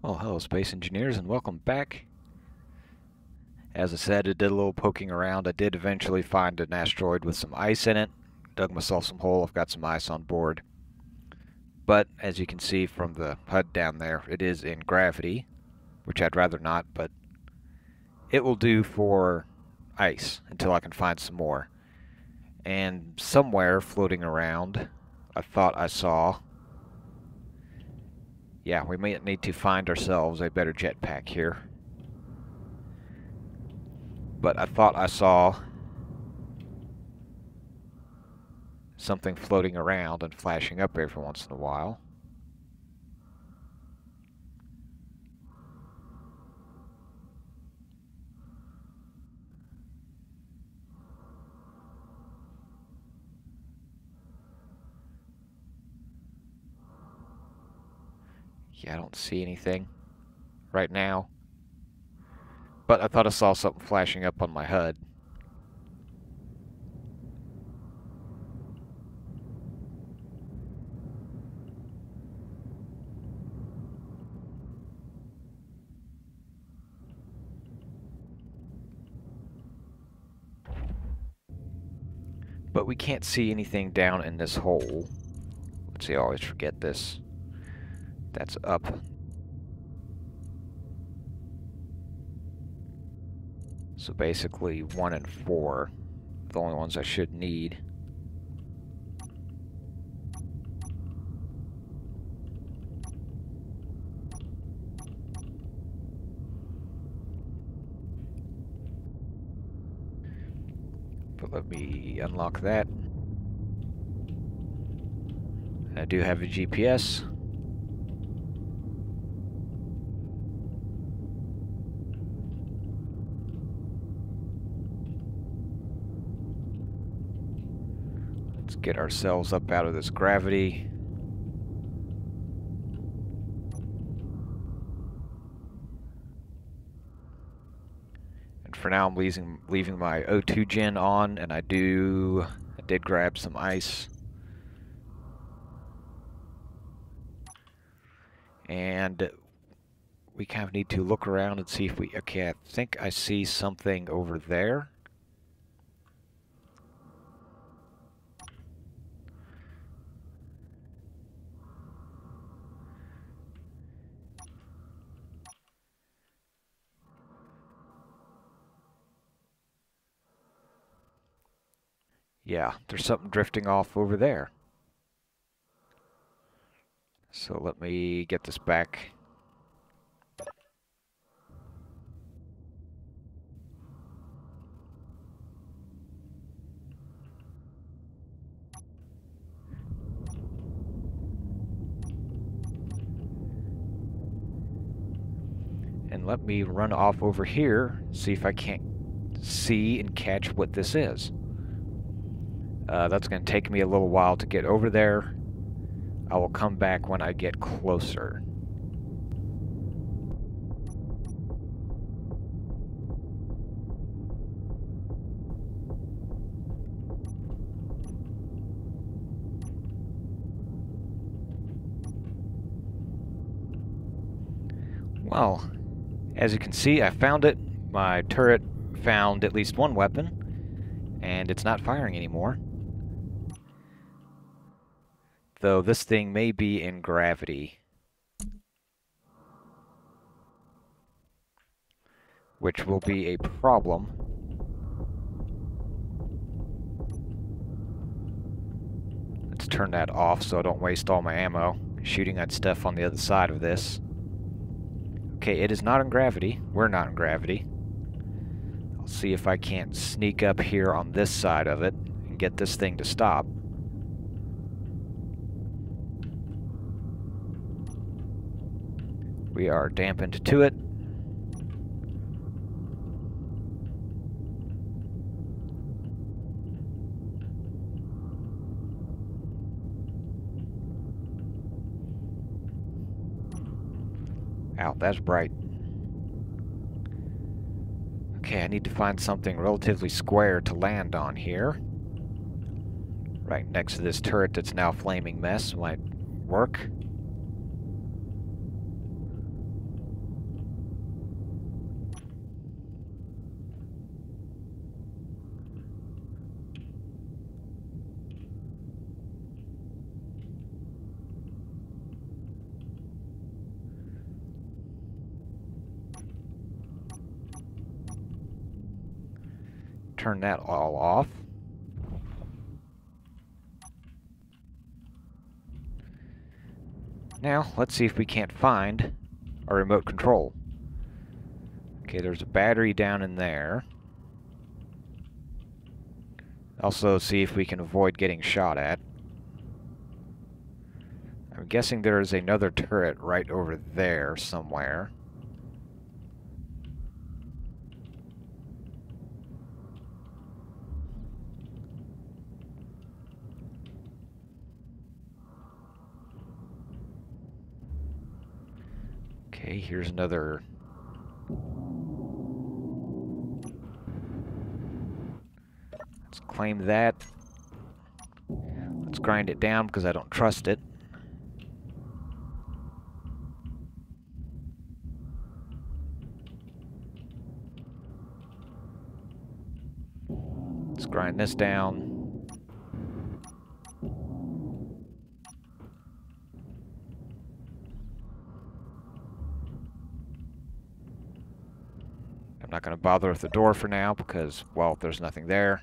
Well, hello Space Engineers and welcome back. As I said, I did a little poking around. I did eventually find an asteroid with some ice in it. Dug myself some hole. I've got some ice on board. But as you can see from the HUD down there, it is in gravity, which I'd rather not, but it will do for ice until I can find some more. And somewhere floating around, I thought I saw... Yeah, we may need to find ourselves a better jetpack here. But I thought I saw something floating around and flashing up every once in a while. Yeah, I don't see anything right now. But I thought I saw something flashing up on my HUD. But we can't see anything down in this hole. Let's see, I always forget this. That's up. So basically 1 and 4, the only ones I should need. But let me unlock that. And I do have a GPS. Let's get ourselves up out of this gravity. For now, I'm leaving my O2 gen on, and I did grab some ice. And we kind of need to look around and see if we... Okay, I think I see something over there. Yeah, there's something drifting off over there. So let me get this back. And let me run off over here, see if I can't see and catch what this is. That's going to take me a little while to get over there. I will come back when I get closer. Well, as you can see, I found it. My turret found at least one weapon, and it's not firing anymore. Though this thing may be in gravity, which will be a problem. Let's turn that off so I don't waste all my ammo shooting at stuff on the other side of this. Okay, it is not in gravity. We're not in gravity. I'll see if I can't sneak up here on this side of it and get this thing to stop. We are dampened to it. Ow, that's bright. Okay, I need to find something relatively square to land on here. Right next to this turret that's now flaming mess might work. turn that all off. Now, let's see if we can't find our remote control. Okay, there's a battery down in there. Also, see if we can avoid getting shot at. I'm guessing there is another turret right over there somewhere. Okay, here's another. Let's claim that. Let's grind it down because I don't trust it. Let's grind this down. I'm not going to bother with the door for now because, well, there's nothing there.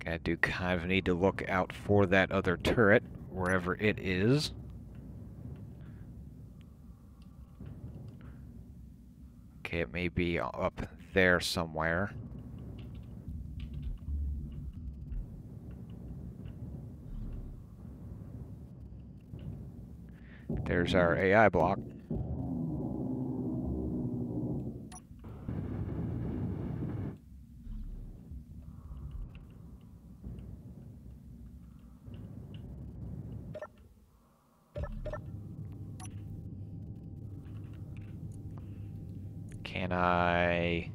I do kind of need to look out for that other turret, wherever it is. Okay, it may be up there somewhere. There's our AI block. Can I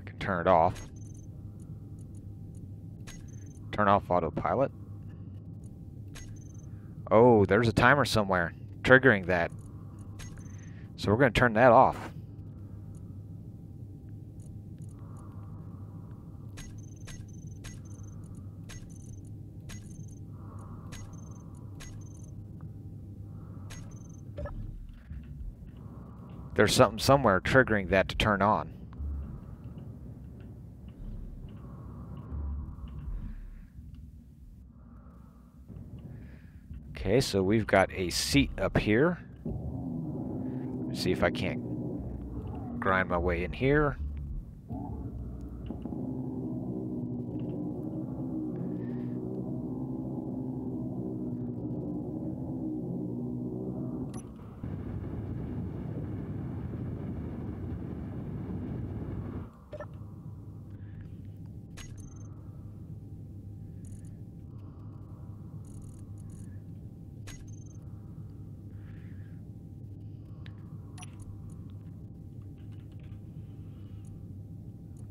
can turn it off. Turn off autopilot. Oh, there's a timer somewhere triggering that. So we're going to turn that off. There's something somewhere triggering that to turn on. Okay, so we've got a seat up here. Let's see if I can't grind my way in here.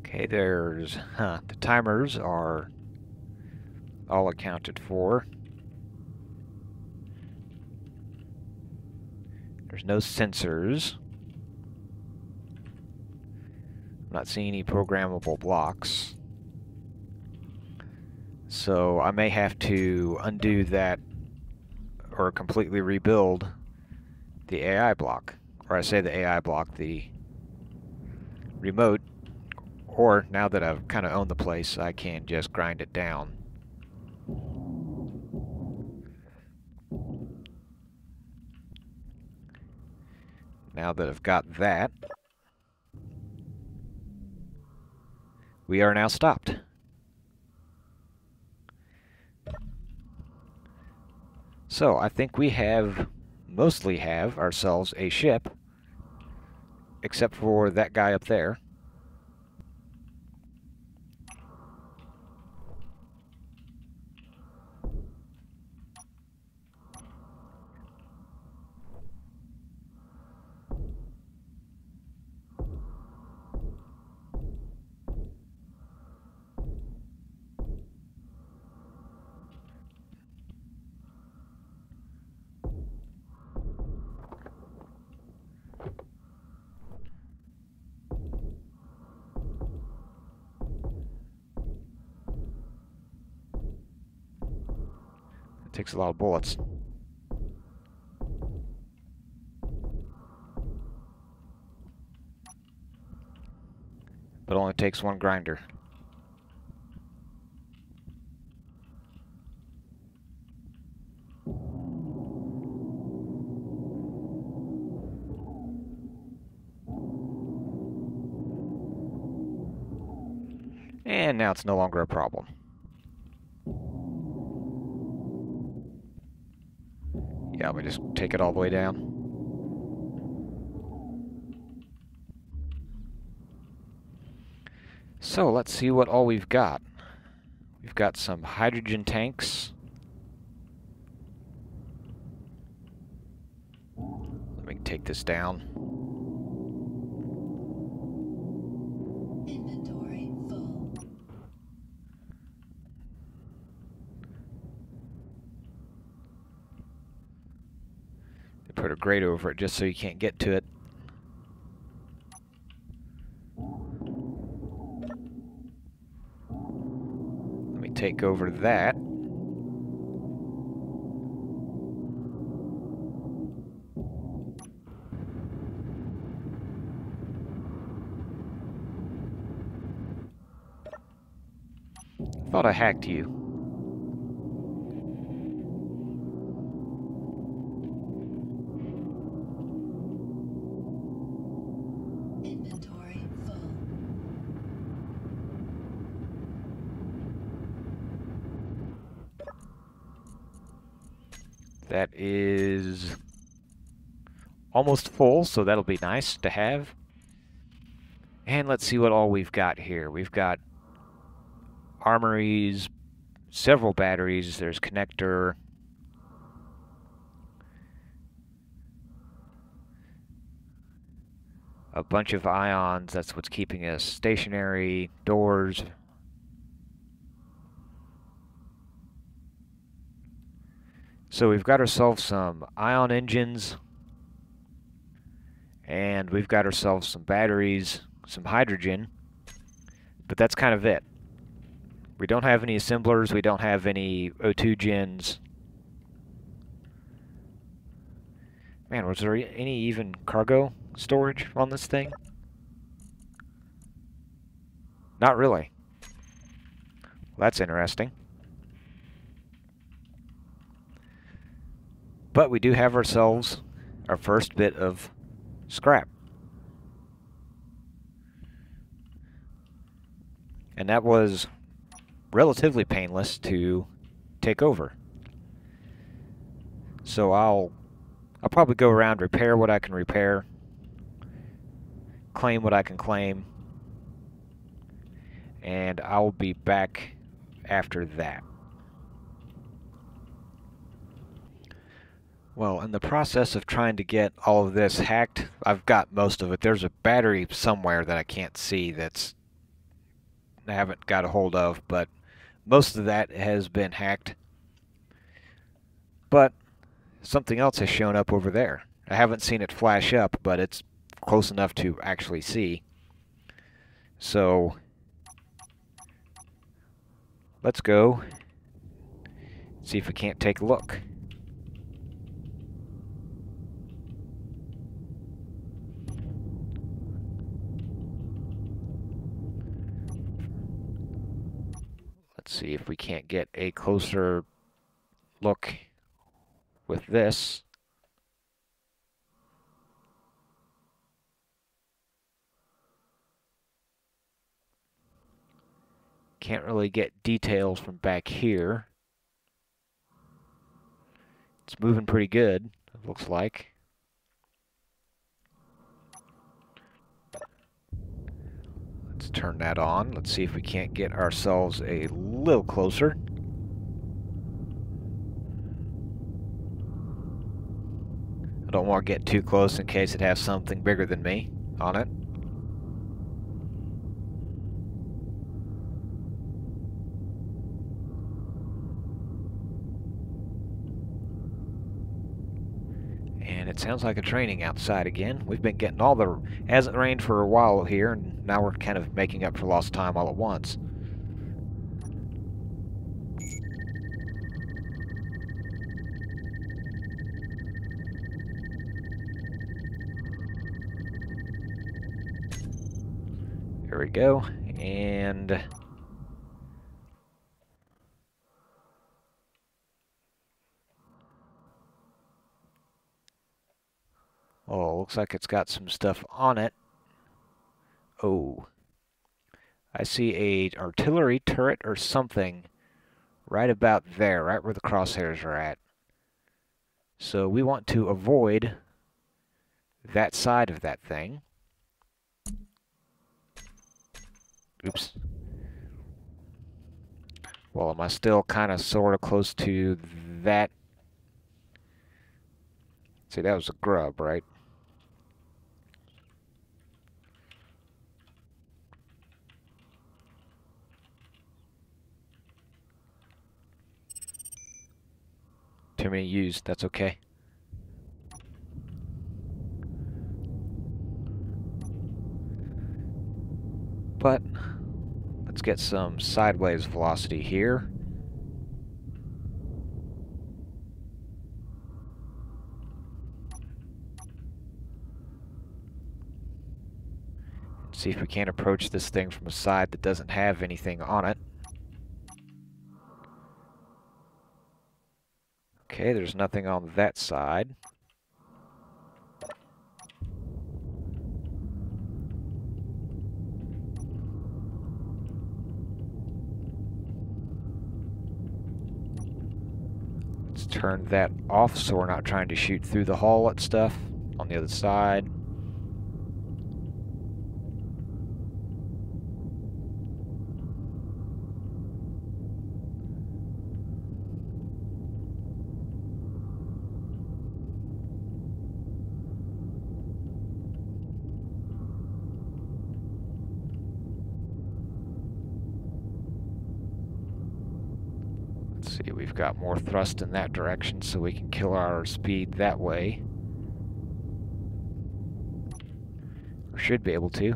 Okay, there's, the timers are all accounted for. There's no sensors. I'm not seeing any programmable blocks. So I may have to undo that or completely rebuild the AI block. Or I say the AI block, the remote. Or, now that I've kind of owned the place, I can just grind it down. Now that I've got that, we are now stopped. So, I think we mostly have ourselves a ship, except for that guy up there. Takes a lot of bullets. But only takes one grinder. And now it's no longer a problem. Yeah, we just take it all the way down. So let's see what all we've got. We've got some hydrogen tanks. Let me take this down. Inventory full. They put a grate over it just so you can't get to it. Let me take over that. Thought I hacked you. Inventory full. That is almost full, so that'll be nice to have. And let's see what all we've got here. We've got armories, several batteries, there's connector, a bunch of ions, that's what's keeping us stationary, doors. So we've got ourselves some ion engines, and we've got ourselves some batteries, some hydrogen, but that's kind of it. We don't have any assemblers, we don't have any O2 gens. Man, was there any even cargo storage on this thing? Not really. Well, that's interesting. But we do have ourselves our first bit of scrap. And that was relatively painless to take over. So I'll probably go around, repair what I can repair, claim what I can claim, and I'll be back after that. Well, in the process of trying to get all of this hacked, I've got most of it. There's a battery somewhere that I can't see that's I haven't got a hold of, but most of that has been hacked. But something else has shown up over there. I haven't seen it flash up, but it's close enough to actually see. So let's go see if we can't take a look. Let's see if we can't get a closer look with this. Can't really get details from back here. It's moving pretty good, it looks like. Let's turn that on. Let's see if we can't get ourselves a little closer. I don't want to get too close in case it has something bigger than me on it. And it sounds like a training outside again. We've been getting all the... Hasn't rained for a while here, and now we're kind of making up for lost time all at once. There we go. And oh, looks like it's got some stuff on it. Oh, I see a artillery turret or something right about there, right where the crosshairs are at. So we want to avoid that side of that thing. Oops. Well, am I still kind of sort of close to that? See, that was a grub, right? Too many used, that's okay. But let's get some sideways velocity here. See if we can't approach this thing from a side that doesn't have anything on it. Okay, there's nothing on that side. Let's turn that off so we're not trying to shoot through the hull at stuff on the other side. See, we've got more thrust in that direction, so we can kill our speed that way. Or should be able to.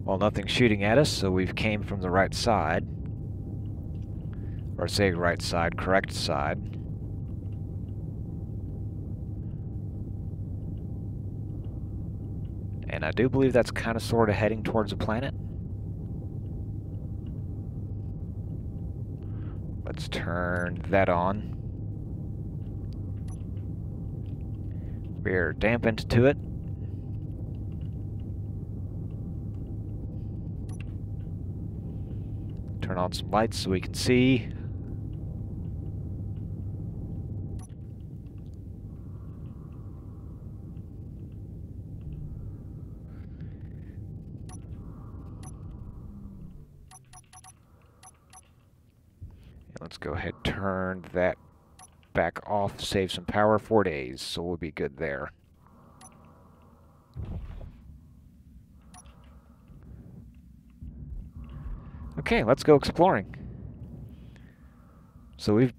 Well, nothing's shooting at us, so we've came from the right side. Or say right side, correct side. And I do believe that's kind of sort of heading towards a planet. Let's turn that on. We're dampened to it. Turn on some lights so we can see. Let's go ahead and turn that back off, save some power, 4 days, so we'll be good there. Okay, let's go exploring. So we've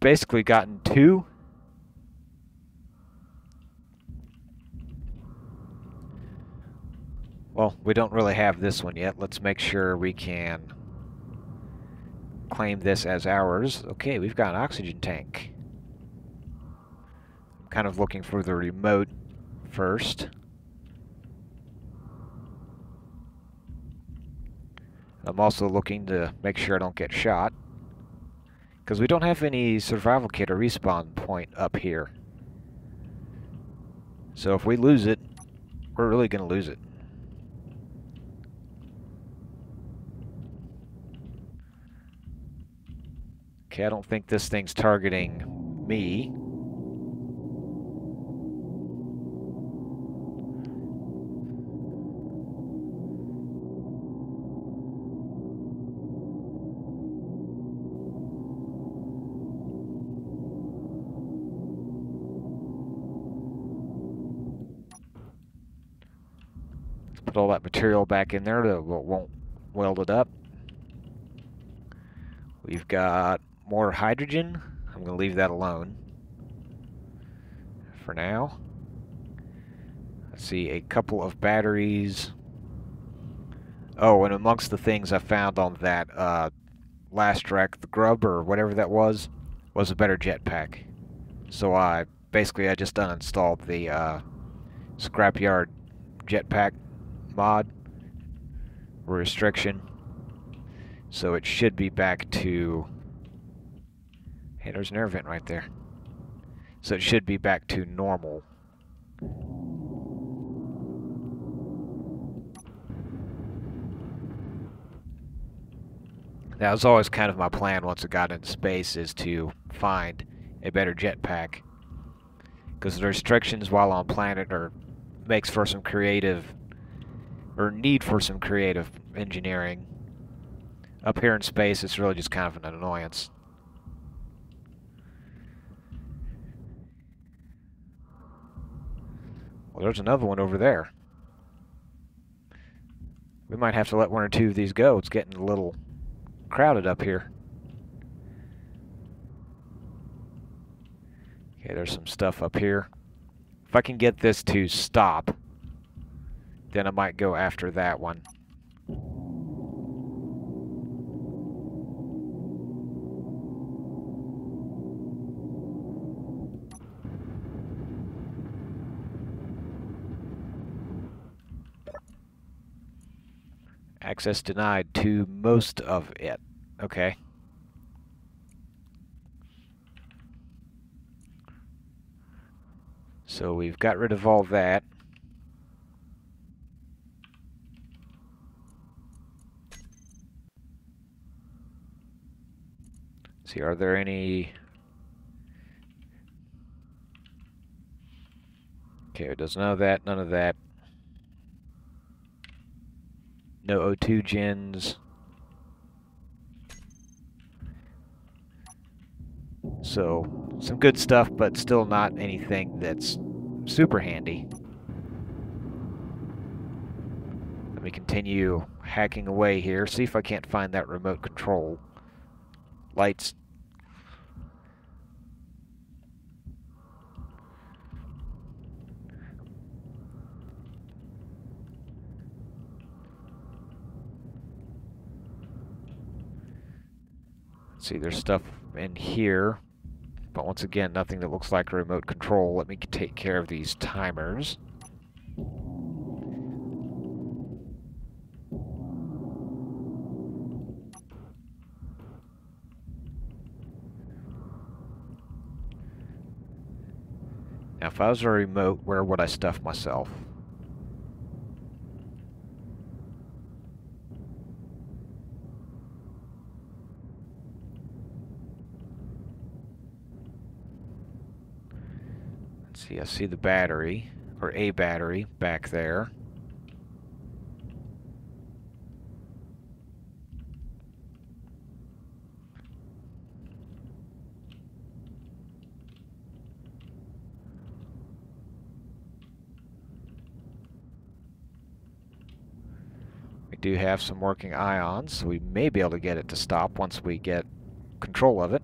basically gotten 2. Well, we don't really have this one yet. Let's make sure we can claim this as ours. Okay, we've got an oxygen tank. I'm kind of looking for the remote first. I'm also looking to make sure I don't get shot, because we don't have any survival kit or respawn point up here. So if we lose it, we're really going to lose it. Okay, I don't think this thing's targeting me. Let's put all that material back in there that won't weld it up. We've got more hydrogen. I'm going to leave that alone for now. Let's see, a couple of batteries. Oh, and amongst the things I found on that last wreck, the grub or whatever that was a better jetpack. So I just uninstalled the Scrapyard jetpack mod restriction. So it should be back to... Hey, there's an air vent right there. So it should be back to normal. That was always kind of my plan once it got into space, is to find a better jetpack. Because the restrictions while on planet makes for some creative, or need for some creative engineering. Up here in space, it's really just kind of an annoyance. Well, there's another one over there. We might have to let one or two of these go. It's getting a little crowded up here. Okay, there's some stuff up here. If I can get this to stop, then I might go after that one. Access denied to most of it. Okay. So we've got rid of all that. Let's see, are there any... Okay, it does none of that, none of that. No O2 gens. So, some good stuff, but still not anything that's super handy. Let me continue hacking away here, see if I can't find that remote control. Lights. Let's see, there's stuff in here, but once again, nothing that looks like a remote control. Let me take care of these timers. Now, if I was a remote, where would I stuff myself? Let's see, I see the battery, or a battery, back there. We do have some working ions, so we may be able to get it to stop once we get control of it.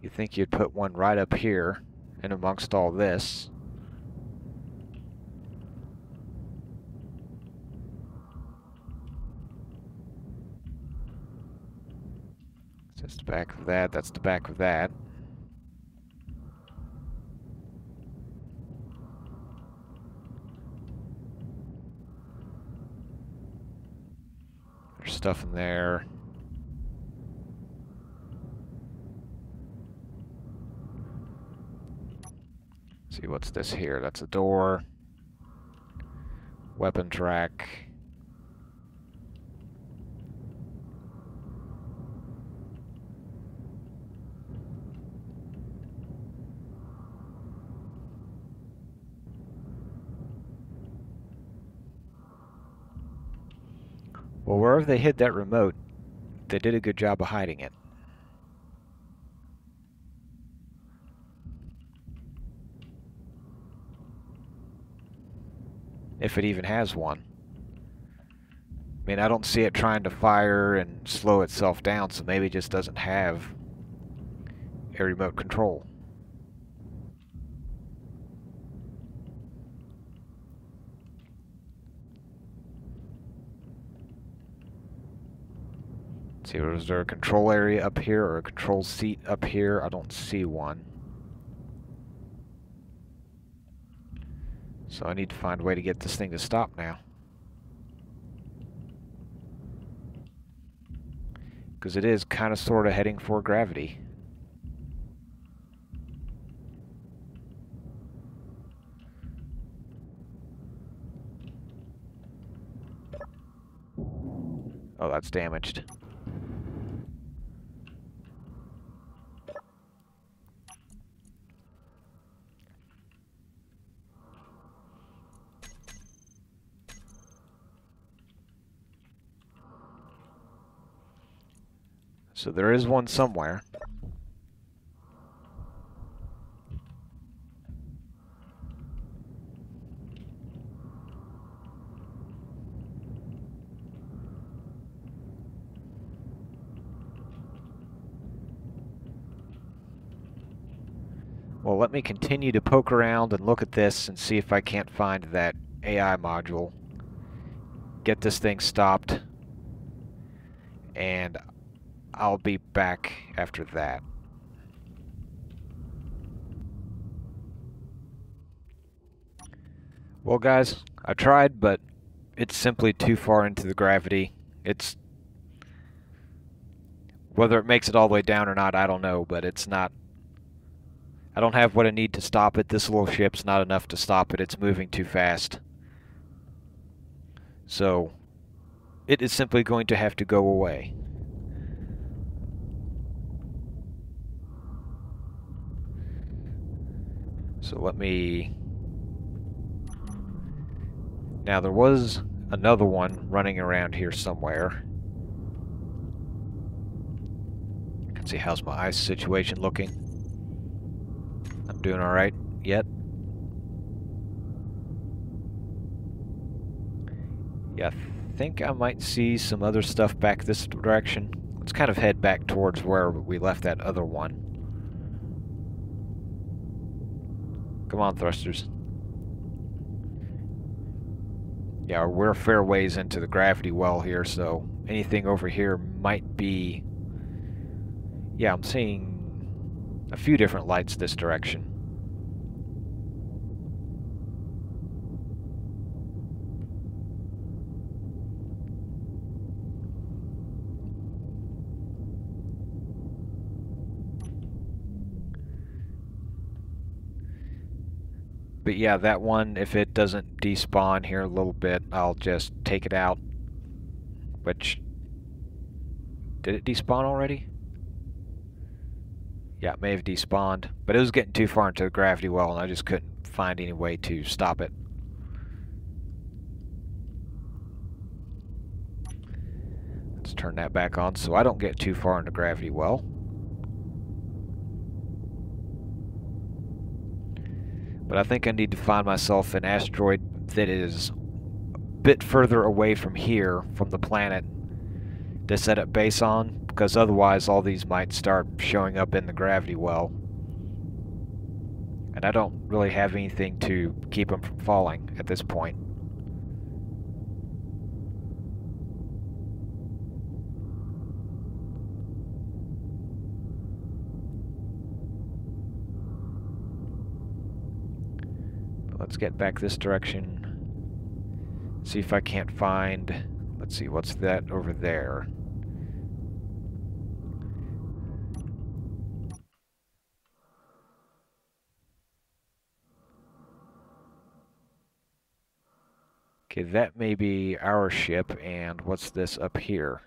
You think you'd put one right up here and amongst all this. That's the back of that, that's the back of that. There's stuff in there. See, what's this here? That's a door. Weapon track. Well, wherever they hid that remote, they did a good job of hiding it. If it even has one. mean, I don't see it trying to fire and slow itself down, so maybe it just doesn't have a remote control. Let's see, is there a control area up here or a control seat up here? I don't see one. So I need to find a way to get this thing to stop now. Because it is kind of sort of heading for gravity. Oh, that's damaged. So there is one somewhere. Well, let me continue to poke around and look at this and see if I can't find that AI module. Get this thing stopped. And I'll be back after that. Well, guys, I tried, but it's simply too far into the gravity. It's... whether it makes it all the way down or not, I don't know, but it's not... I don't have what I need to stop it. This little ship's not enough to stop it. It's moving too fast. So, it is simply going to have to go away. So let me... Now there was another one running around here somewhere. I can see how's my ice situation looking. I'm doing alright yet. Yeah, I think I might see some other stuff back this direction. Let's kind of head back towards where we left that other one. Come on, thrusters. Yeah, we're a fair ways into the gravity well here, so anything over here might be... Yeah, I'm seeing a few different lights this direction. But yeah, that one, if it doesn't despawn here a little bit, I'll just take it out. Which... Did it despawn already? Yeah, it may have despawned. But it was getting too far into the gravity well, and I just couldn't find any way to stop it. Let's turn that back on so I don't get too far into gravity well. But I think I need to find myself an asteroid that is a bit further away from here, from the planet, to set up base on, because otherwise all these might start showing up in the gravity well. And I don't really have anything to keep them from falling at this point. Let's get back this direction. See if I can't find... Let's see, what's that over there? Okay, that may be our ship, and what's this up here?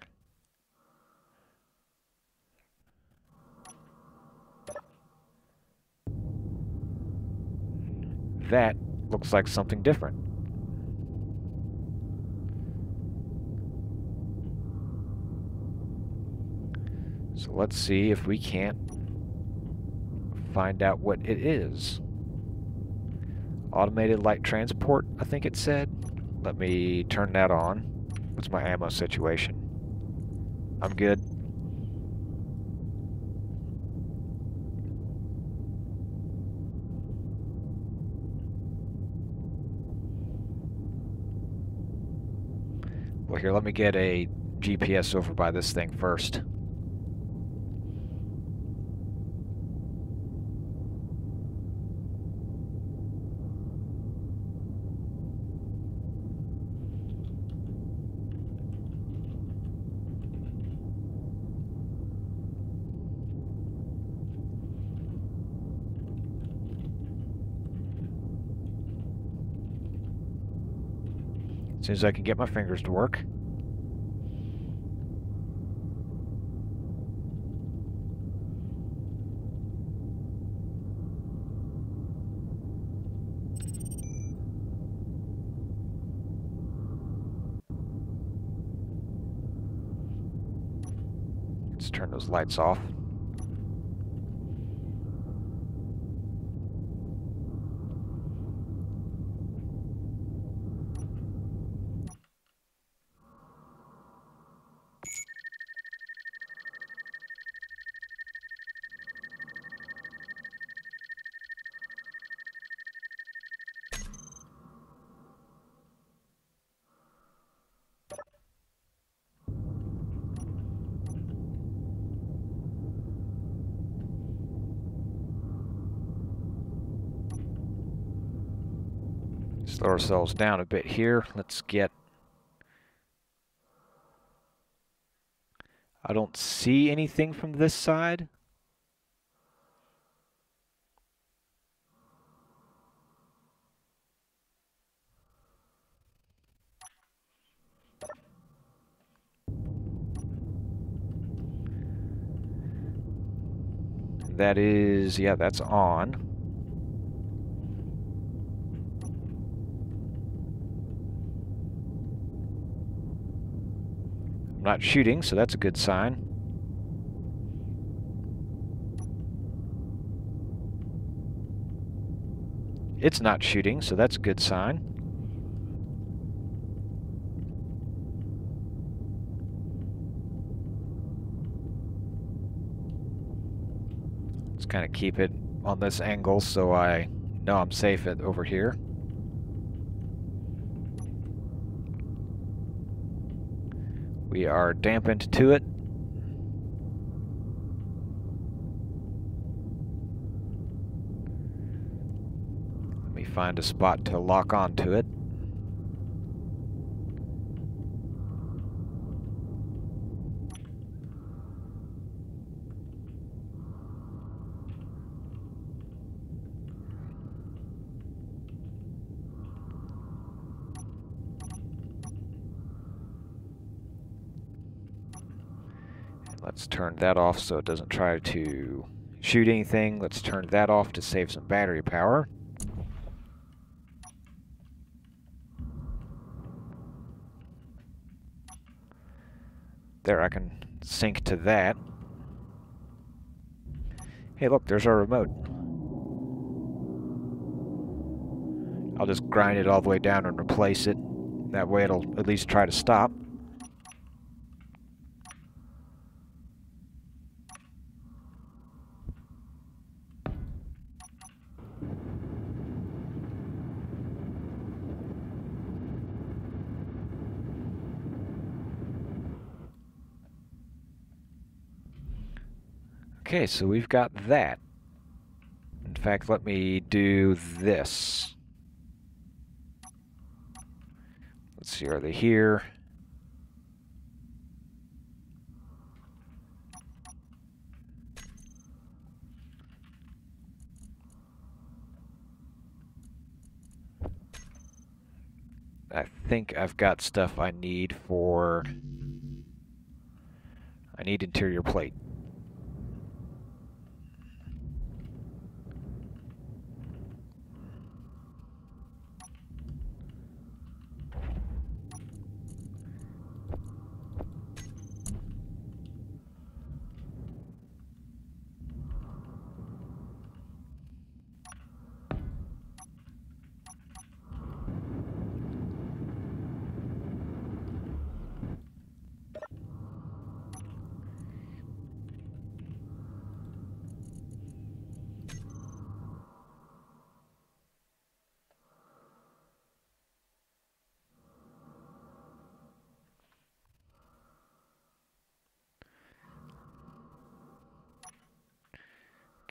That looks like something different. So let's see if we can't find out what it is. Automated light transport, I think it said. Let me turn that on. What's my ammo situation? I'm good. Well, here, let me get a GPS over by this thing first. As soon as I can get my fingers to work. Let's turn those lights off. Slow ourselves down a bit here. Let's get... I don't see anything from this side. That is, yeah, that's on. I'm not shooting, so that's a good sign. It's not shooting, so that's a good sign. Let's kind of keep it on this angle so I know I'm safe over here. We are dampened to it. Let me find a spot to lock onto it. Let's turn that off so it doesn't try to shoot anything. Let's turn that off to save some battery power. There, I can sync to that. Hey, look, there's our remote. I'll just grind it all the way down and replace it. That way it'll at least try to stop. Okay, so we've got that. In fact, let me do this. Let's see, are they here? I think I've got stuff I need for... I need interior plate.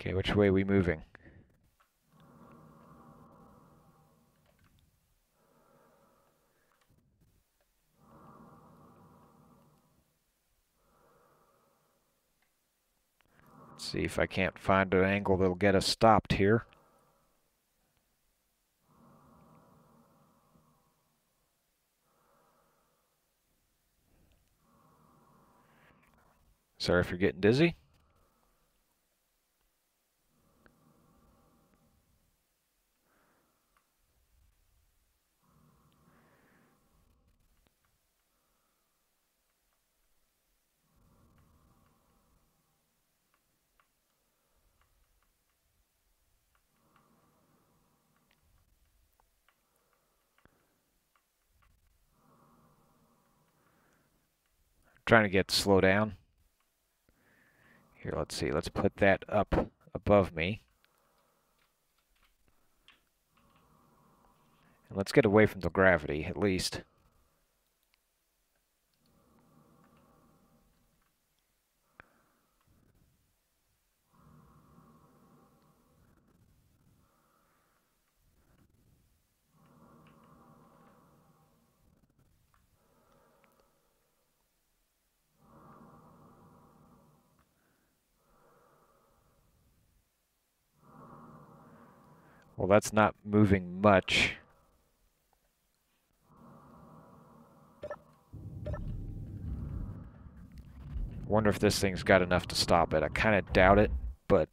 Okay, which way are we moving? Let's see if I can't find an angle that'll get us stopped here. Sorry if you're getting dizzy. Trying to get to slow down. Here, let's see. Let's put that up above me. And let's get away from the gravity, at least. Well, that's not moving much. Wonder if this thing's got enough to stop it. I kind of doubt it, but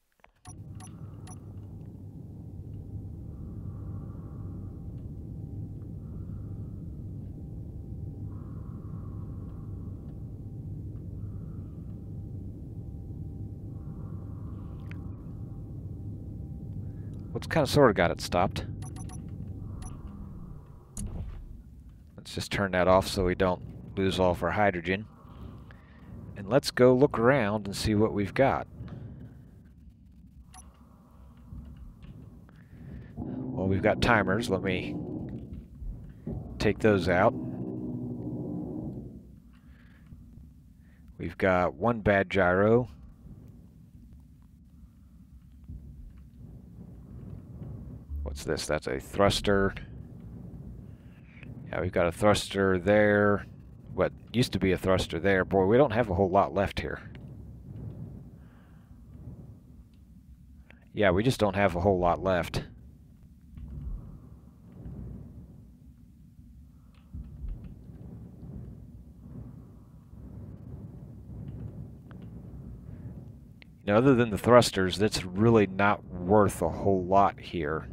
what's kind of sort of got it stopped. Let's just turn that off so we don't lose all of our hydrogen. And let's go look around and see what we've got. Well, we've got timers. Let me take those out. We've got one bad gyro. What's this? That's a thruster. Yeah, we've got a thruster there. What used to be a thruster there. Boy, we don't have a whole lot left here. Yeah, we just don't have a whole lot left. You know, other than the thrusters, that's really not worth a whole lot here.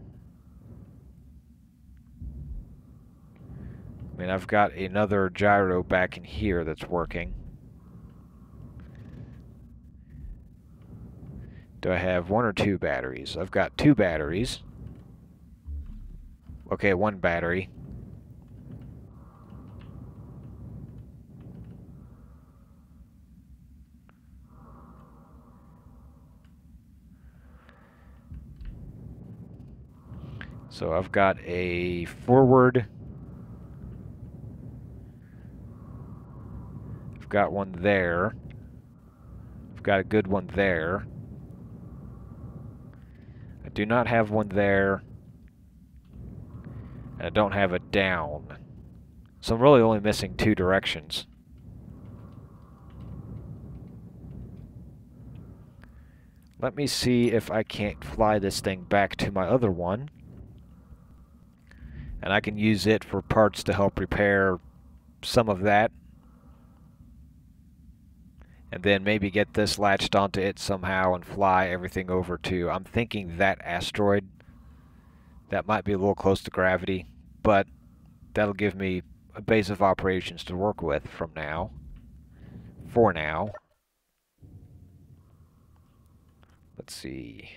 I mean, I've got another gyro back in here that's working. Do I have one or two batteries? I've got two batteries. Okay, one battery. So I've got a forward. I've got one there. I've got a good one there. I do not have one there. And I don't have a down. So I'm really only missing two directions. Let me see if I can't fly this thing back to my other one. And I can use it for parts to help repair some of that. And then maybe get this latched onto it somehow and fly everything over to, I'm thinking, that asteroid. That might be a little close to gravity, but that'll give me a base of operations to work with from now. For now. Let's see.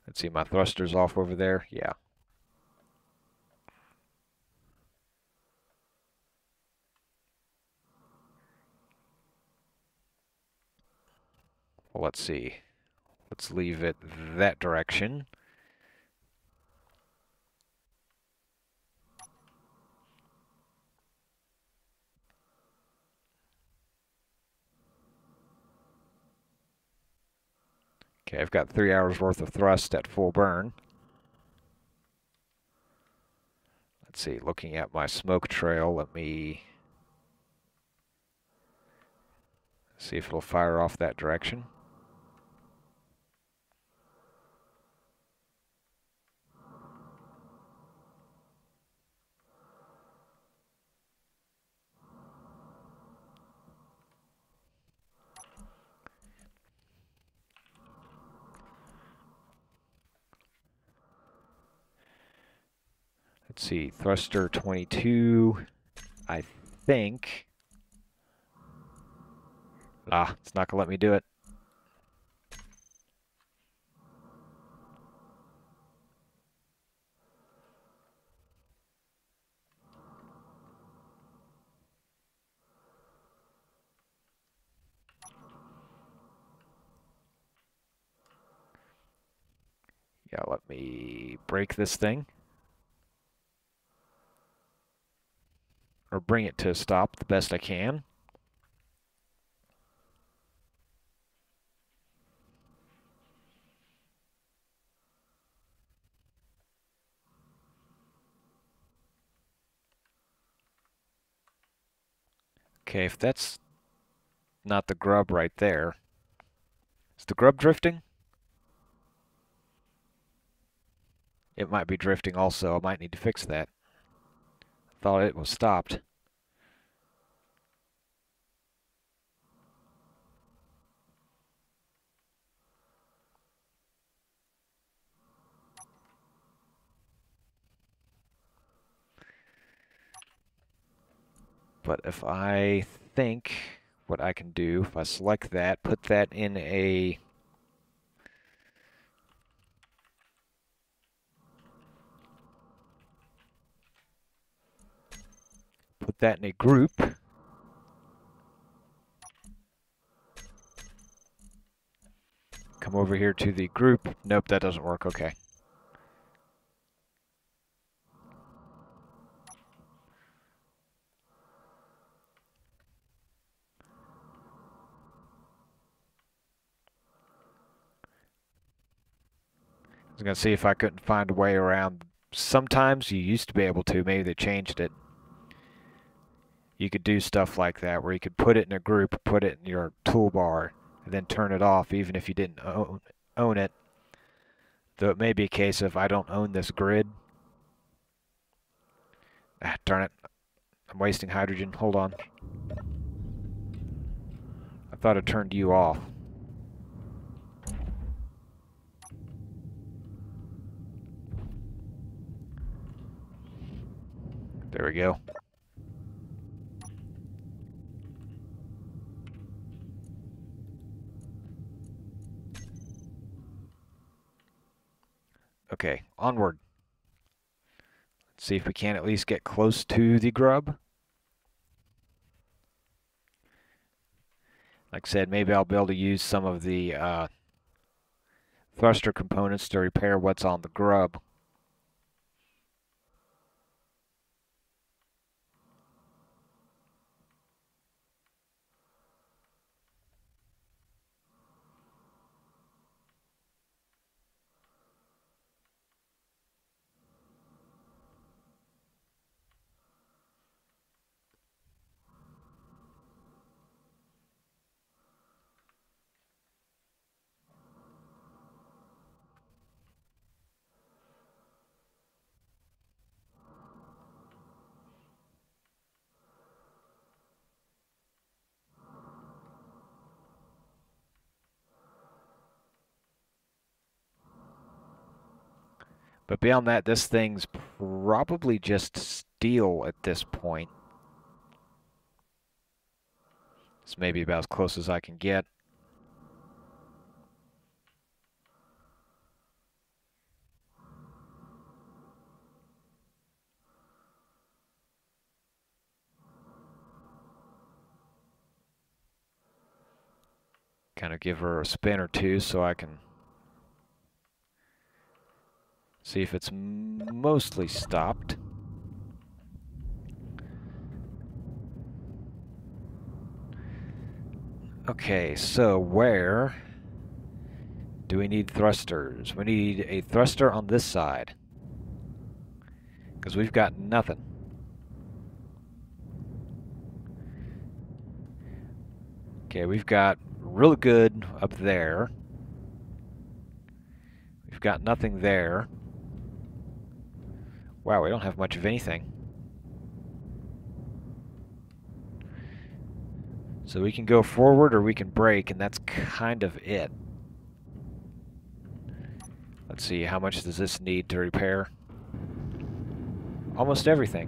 Let's see, my thruster's off over there. Yeah. Well, let's see. Let's leave it that direction. Okay, I've got 3 hours worth of thrust at full burn. Let's see, looking at my smoke trail, let me see if it'll fire off that direction. Let's see, thruster 22, I think. It's not gonna let me do it. Yeah, let me break this thing. Or bring it to a stop the best I can. Okay, if that's not the grub right there. Is the grub drifting? It might be drifting also. I might need to fix that. I thought it was stopped. But if I think what I can do, if I select that, put that in a group. Come over here to the group. Nope, that doesn't work. Okay. I was going to see if I couldn't find a way around. Sometimes you used to be able to. Maybe they changed it. You could do stuff like that where you could put it in a group, put it in your toolbar, and then turn it off even if you didn't own it. Though it may be a case of I don't own this grid. Darn it. I'm wasting hydrogen. Hold on. I thought it turned you off. There we go. Okay, onward. Let's see if we can at least get close to the grub. Like I said, maybe I'll be able to use some of the thruster components to repair what's on the grub. But beyond that, this thing's probably just steel at this point. It's maybe about as close as I can get. Kind of give her a spin or two so I can see if it's mostly stopped. Okay, so where Do we need thrusters? We need a thruster on this side. Because we've got nothing. Okay, we've got really good up there. We've got nothing there. Wow, we don't have much of anything. So we can go forward or we can brake, and that's kind of it. Let's see, how much does this need to repair? Almost everything.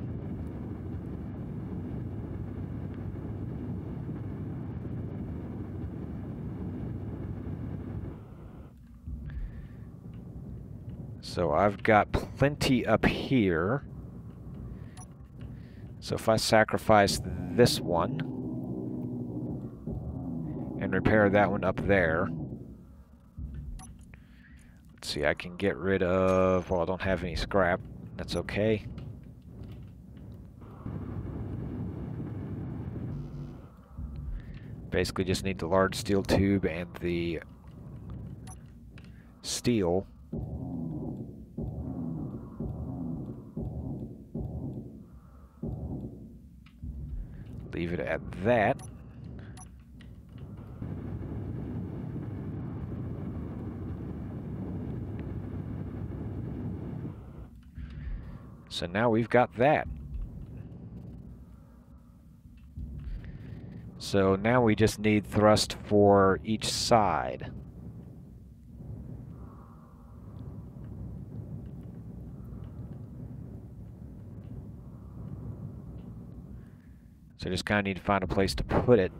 So I've got plenty up here. So if I sacrifice this one and repair that one up there, let's see, I can get rid of, well, I don't have any scrap. That's okay. Basically just need the large steel tube and the steel. Leave it at that. So now we've got that. So now we just need thrust for each side. So just kind of need to find a place to put it.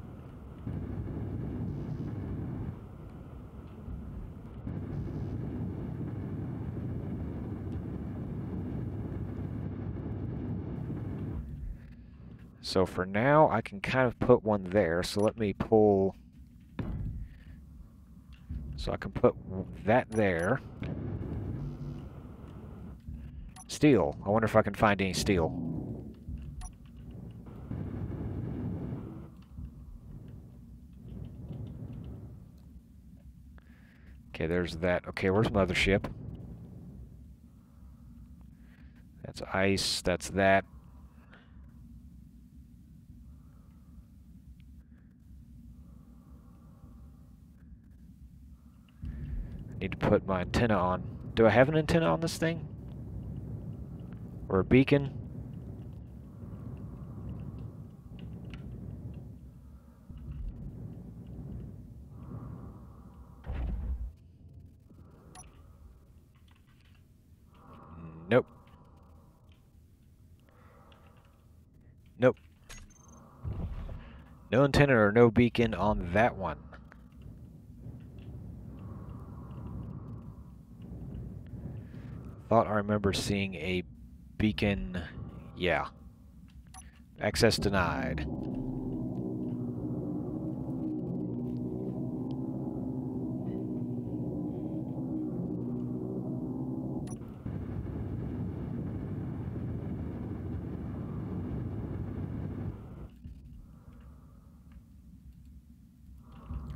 So for now, I can kind of put one there. So let me pull. So I can put that there. Steel. I wonder if I can find any steel. Okay, there's that. Okay, where's Mothership? That's ice. That's that. I need to put my antenna on. Do I have an antenna on this thing? Or a beacon? Nope. Nope. No antenna or no beacon on that one. Thought I remember seeing a beacon. Yeah. Access denied.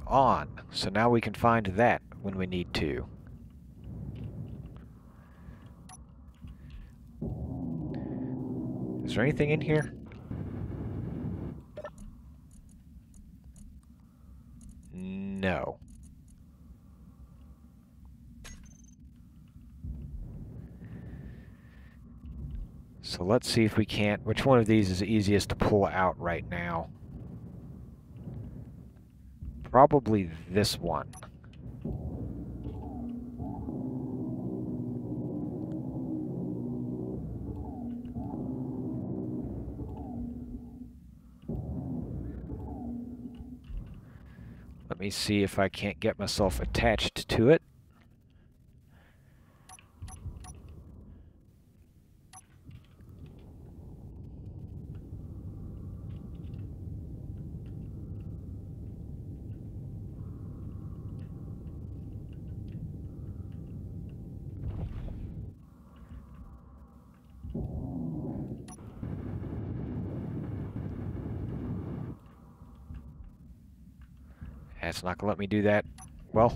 On. So now we can find that when we need to. Is there anything in here? No. So let's see if we can't. Which one of these is easiest to pull out right now? Probably this one. Let me see if I can't get myself attached to it. It's not going to let me do that. Well,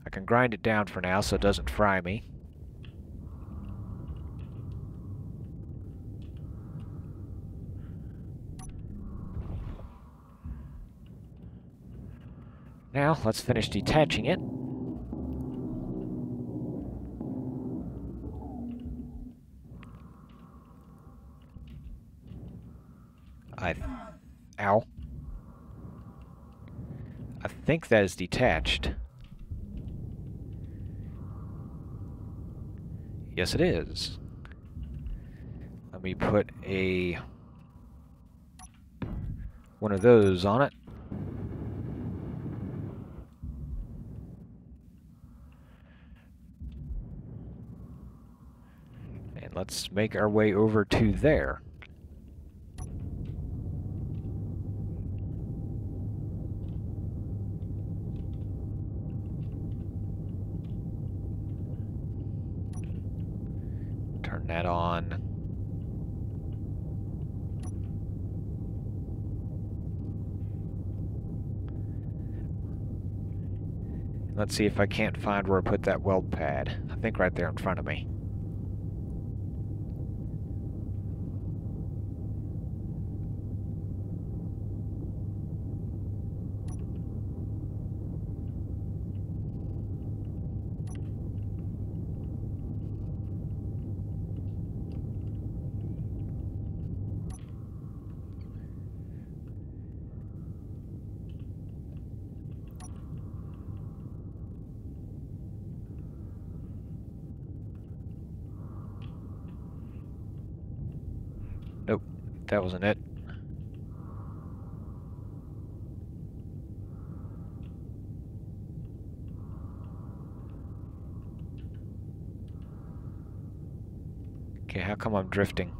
I can grind it down for now so it doesn't fry me. Now, let's finish detaching it. Ow. I think that is detached. Yes, it is. Let me put one of those on it. And let's make our way over to there. Turn that on. Let's see if I can't find where I put that weld pad. I think right there in front of me. Nope, that wasn't it. Okay, how come I'm drifting?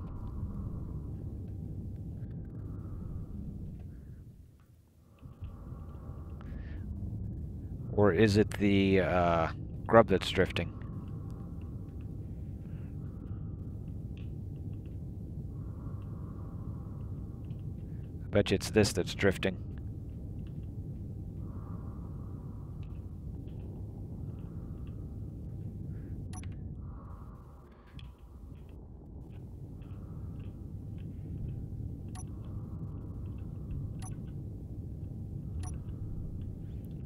Or is it the grub that's drifting? I bet you it's this that's drifting.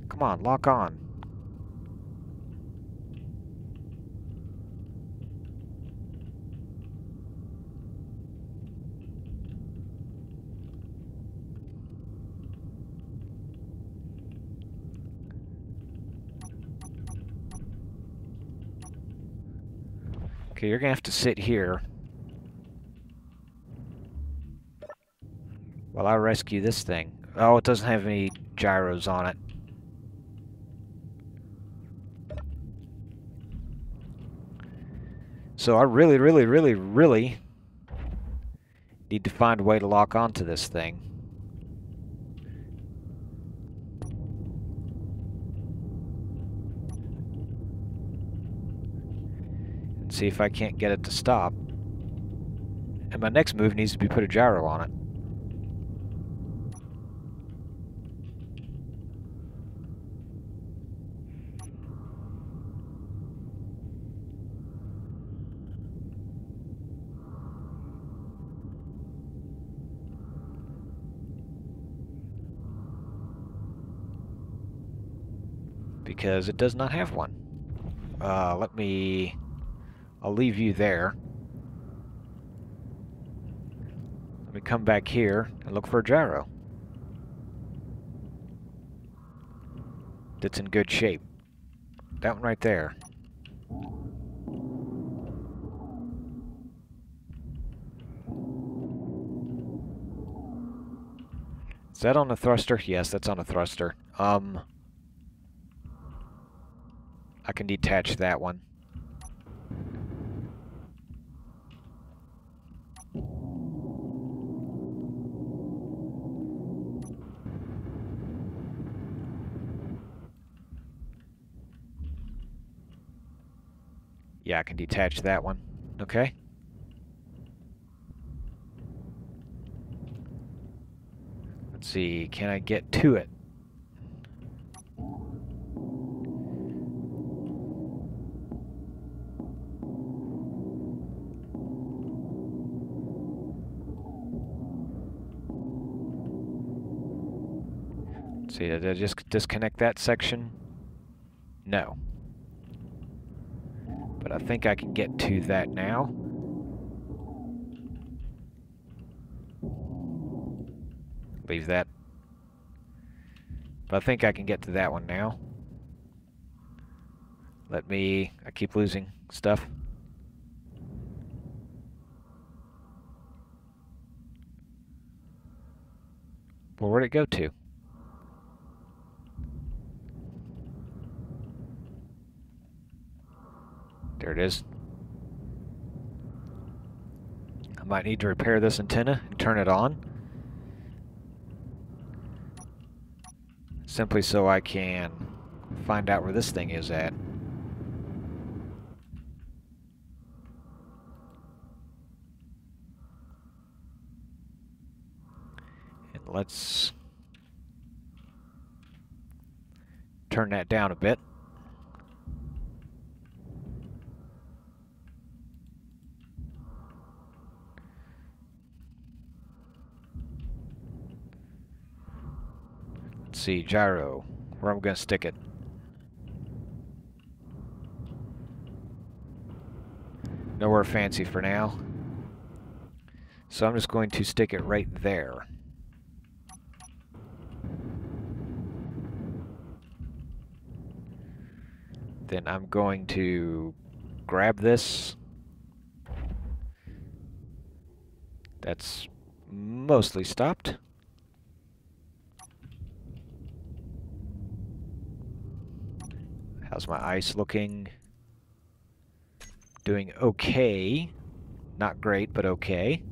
Come on, lock on. Okay, you're gonna have to sit here while I rescue this thing. Oh, it doesn't have any gyros on it. So I really, really, really, really need to find a way to lock onto this thing. And see if I can't get it to stop. And my next move needs to be put a gyro on it. Because it does not have one. I'll leave you there. Let me come back here and look for a gyro that's in good shape. That one right there. Is that on the thruster? Yes, that's on a thruster. I can detach that one. Yeah, I can detach that one. Okay. Let's see, can I get to it? See, did I just disconnect that section? No. But I think I can get to that now. Leave that. But I think I can get to that one now. I keep losing stuff. Well, where'd it go to? There it is. I might need to repair this antenna and turn it on. Simply so I can find out where this thing is at. And let's turn that down a bit. Let's see, gyro, where am I going to stick it? Nowhere fancy for now. So I'm just going to stick it right there. Then I'm going to grab this. That's mostly stopped. How's my ice looking? Doing okay. Not great, but okay.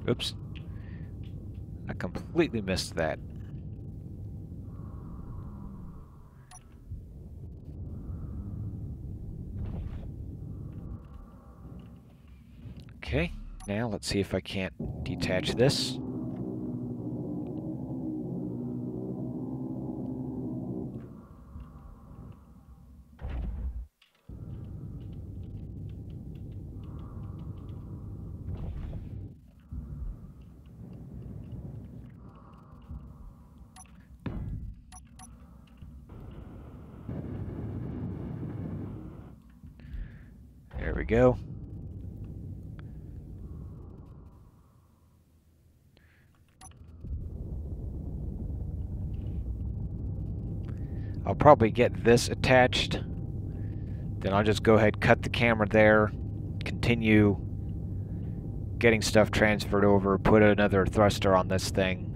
Oops. I completely missed that. Okay, now let's see if I can't detach this. There we go. I'll probably get this attached. Then I'll just go ahead, cut the camera there, continue getting stuff transferred over, put another thruster on this thing.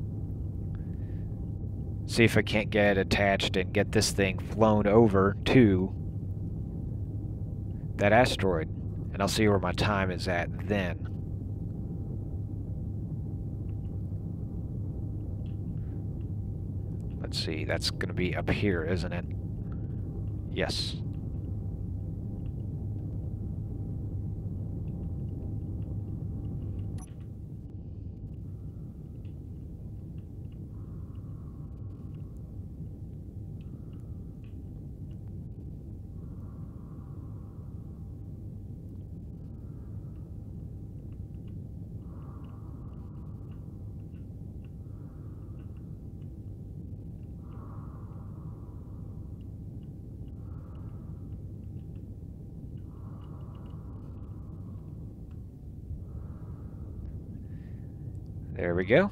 See if I can't get it attached and get this thing flown over to that asteroid. And I'll see where my time is at then. Let's see, that's going to be up here, isn't it? Yes. There we go.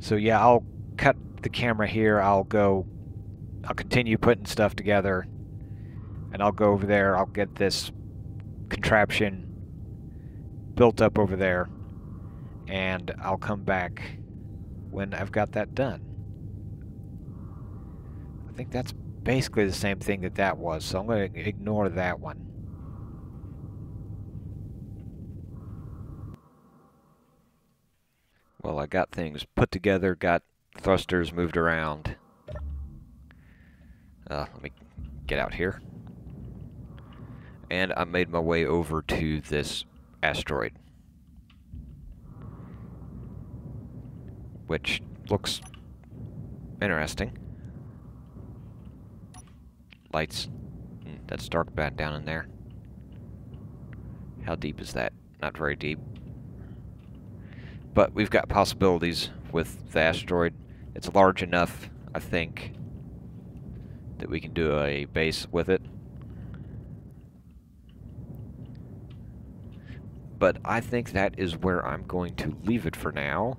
So yeah, I'll cut the camera here. I'll continue putting stuff together, and I'll go over there. I'll get this contraption built up over there, and I'll come back when I've got that done. think that's basically the same thing that that was, so I'm going to ignore that one. Well, I got things put together, got thrusters moved around. Let me get out here. And I made my way over to this asteroid, which looks interesting. Lights. That's dark bad down in there. How deep is that? Not very deep. But we've got possibilities with the asteroid. It's large enough, I think, that we can do a base with it. But I think that is where I'm going to leave it for now.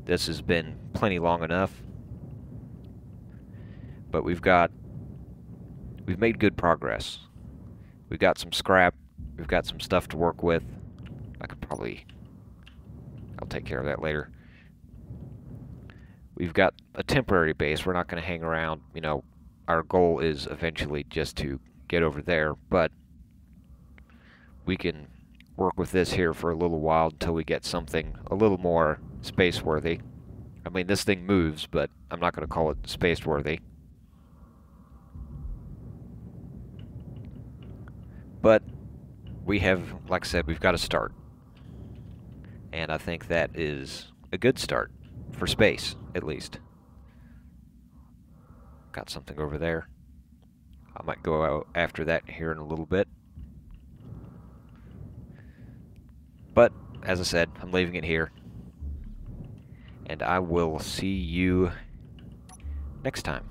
This has been plenty long enough. But we've made good progress. We've got some scrap. We've got some stuff to work with. I'll take care of that later. We've got a temporary base. We're not going to hang around. You know, our goal is eventually just to get over there, but we can work with this here for a little while until we get something a little more space-worthy. I mean, this thing moves, but I'm not going to call it space-worthy. But we have, like I said, we've got to start. And I think that is a good start for space, at least. Got something over there. I might go out after that here in a little bit. But, as I said, I'm leaving it here. And I will see you next time.